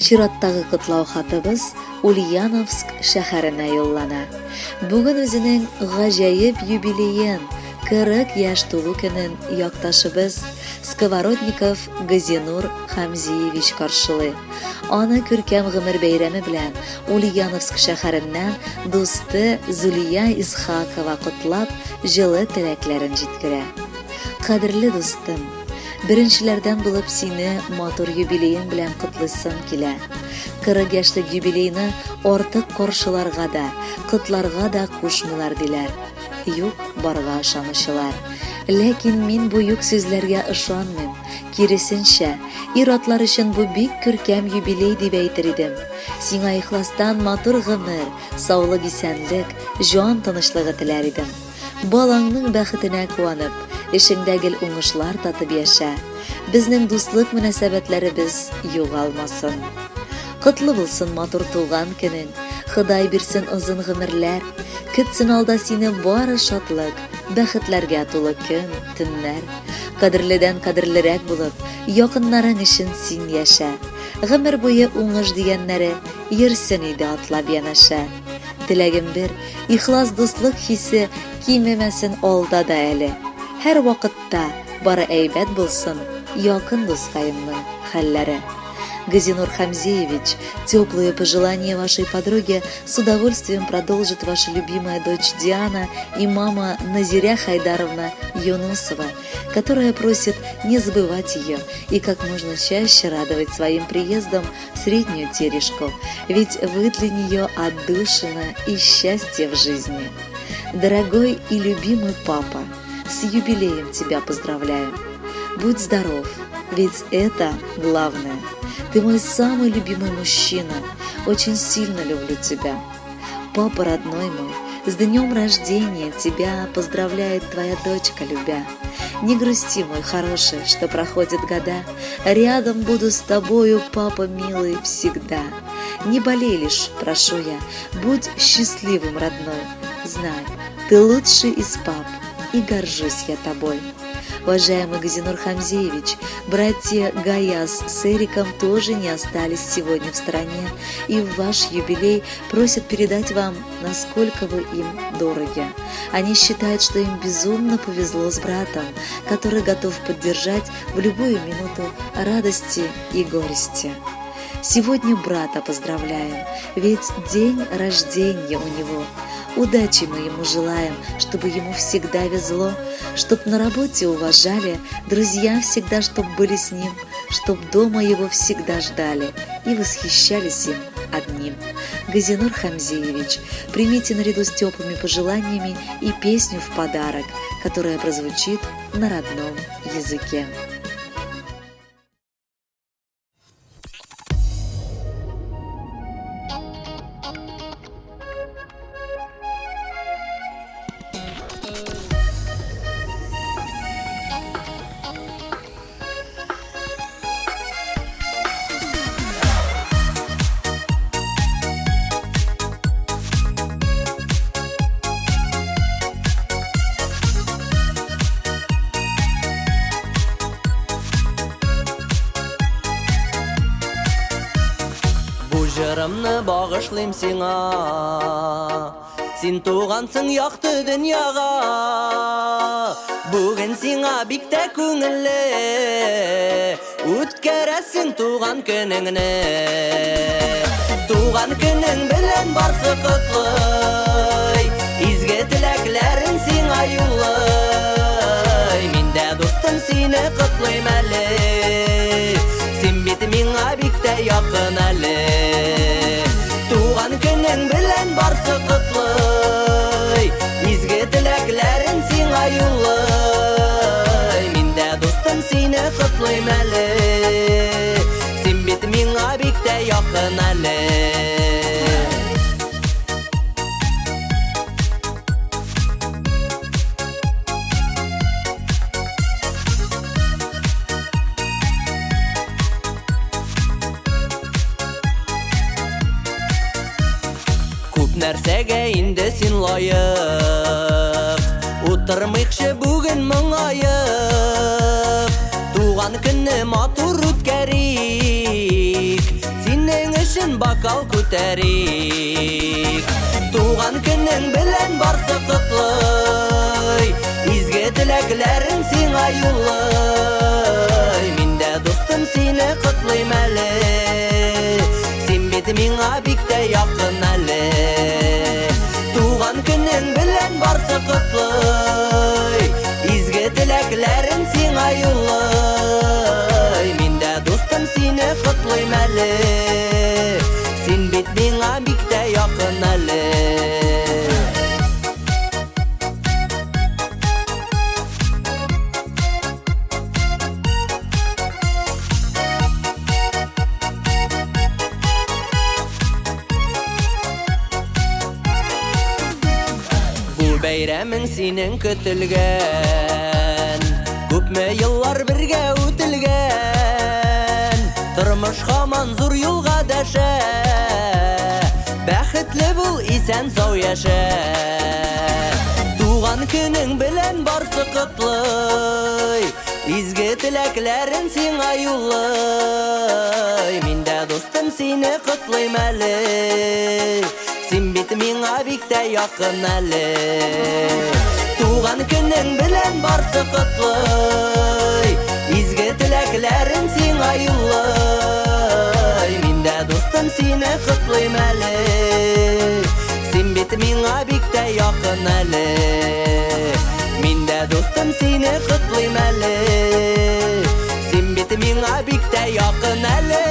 Чираттагы котлау хатыбыз Ульяновск шәһәренә юллана. Бүген үзенең гаҗәеп юбилеен, 40 яшь тулу көнен якташыбыз Сковородников Газинур Хамзиевич каршылый. Аны күркәм гомер бәйрәме белән Ульяновск шәһәреннән дусты Зулия Исхакова котлап, җылы теләкләрен җиткерә. Кадерле дустым, беренчеләрдән булып сине матур юбилеең белән котлыйсым килә. 40 яшьлек юбилейны артык каршыларга да, котларга да кушмыйлар диләр. Юк, барга ышанучылар. Ләкин мин бу юк сүзләргә ышанмыйм. Киресенчә, ир-атлар өчен бу бик күркәм юбилей дип әйтер идем. Сиңа ихластан матур гомер, саулык, исәнлек, җан тынычлыгы теләр идем. Балаңның бәхетенә куанып, эшеңдәге уңышлар татып яшә. Безнең дуслык мөнәсәбәтләребез югалмасын. Котлы булсын матур тулган көнең, Ходай бирсен озын гомерләр, көтсен алда сине бары шатлык, бәхетләргә тулы көн, төннәр. Кадерледән кадерлерәк булып, якыннарың өчен син яшә. Гомер буе уңыш дигәннәре йөрсен иде атлап янәшә. Теләгем бер, ихлас дуслык хисе кимемәсен алда да әле. Һәр вакытта бары әйбәт булсын, якын дускаемның хәлләре. Газинур Хамзиевич, теплые пожелания вашей подруге с удовольствием продолжит ваша любимая дочь Диана и мама Назиря Хайдаровна Юнусова, которая просит не забывать ее и как можно чаще радовать своим приездом в Среднюю Терешку, ведь вы для нее отдушина и счастье в жизни. Дорогой и любимый папа, с юбилеем тебя поздравляю. Будь здоров, ведь это главное. Ты мой самый любимый мужчина, очень сильно люблю тебя. Папа родной мой, с днем рождения тебя поздравляет твоя дочка, любя. Не грусти, мой хороший, что проходят года, рядом буду с тобою, папа милый, всегда. Не болей лишь, прошу я, будь счастливым, родной. Знай, ты лучший из пап, и горжусь я тобой. Уважаемый Газинур Хамзиевич, братья Гаяс с Эриком тоже не остались сегодня в стороне и в ваш юбилей просят передать вам, насколько вы им дороги. Они считают, что им безумно повезло с братом, который готов поддержать в любую минуту радости и горести. Сегодня брата поздравляем, ведь день рождения у него. Удачи мы ему желаем, чтобы ему всегда везло, чтоб на работе уважали, друзья всегда чтоб были с ним, чтоб дома его всегда ждали и восхищались им одним. Газинур Хамзиевич, примите наряду с теплыми пожеланиями и песню в подарок, которая прозвучит на родном языке. Жырымны бағышлым сиңа, син туғансың яқты дүнияға. Бүгін сиңа бик тә күңелле, үткәрәсең туған көніңне. Туған көнің белән барсы котлый, изге теләкләрен сиңа юллый. Мин дә дустым сине котлыйм әле, син бит миңа бик тә якын әле. Туған көнең белән барсы котлый, изге теләкләрен сиңа юллый. Мин дә дустым сине котлыйм әле, син бит миңа бик тә якын әле. Нәрсәгә инде син лайык, утырмыйкчы бүген моңаеп. Туган көнне матур үткәрик, сине бокал күтәрик. Туган көнең белән барсы котлый, изге теләкләрен сиңа юллый. Мин дә дустым сине котлыйм әле, син бит миңа бик тә якын әле. Туган көнең белән барсы котлый, изге теләкләрен сиңа юллый. Мин дә дустым сине котлыйм әле, син бит миңа бик тә якын әле. Бәйрәмең синең көтелгән, күпме еллар бергә үтелгән. Тормыш һаман зур юлга дәшә, бәхетле бул, исән сау яшә. Туган көнең белән барсы котлый, изге теләкләрен сиңа юллый. Мин дә дустым сине котлыйм әле, син бит миңа бик тә якын әле. Туган көнең белән барсы котлый, изге теләкләрен сиңа юллый. Мин дә дустым сине котлыйм әле, син бит миңа бик тә якын әле. Мин дә дустым сине котлыйм әле, син бит миңа бик тә якын әле.